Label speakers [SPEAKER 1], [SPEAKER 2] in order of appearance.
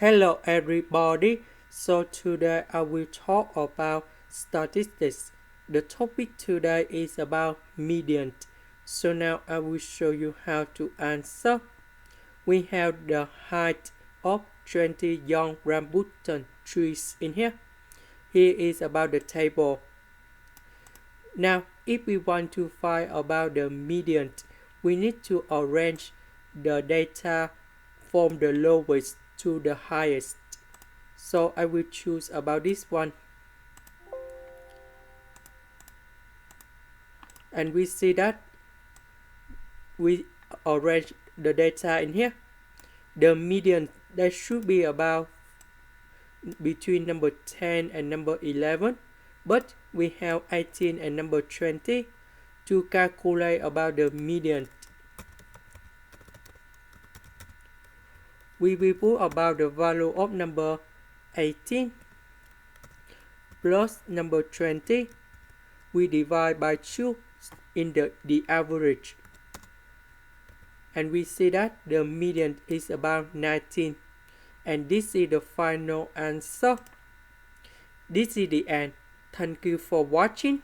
[SPEAKER 1] Hello everybody. So today I will talk about statistics. The topic today is about median. So now I will show you how to answer. We have the height of 20 young rambutan trees in here. Here is about the table. Now if we want to find about the median, we need to arrange the data from the lowest to the highest. So I will choose about this one. And we see that we arrange the data in here. The median that should be about between number 10 and number 11, but we have 18 and number 20 to calculate about the median. We will put about the value of number 18 plus number 20. We divide by 2 in the average. And we see that the median is about 19. And this is the final answer. This is the end. Thank you for watching.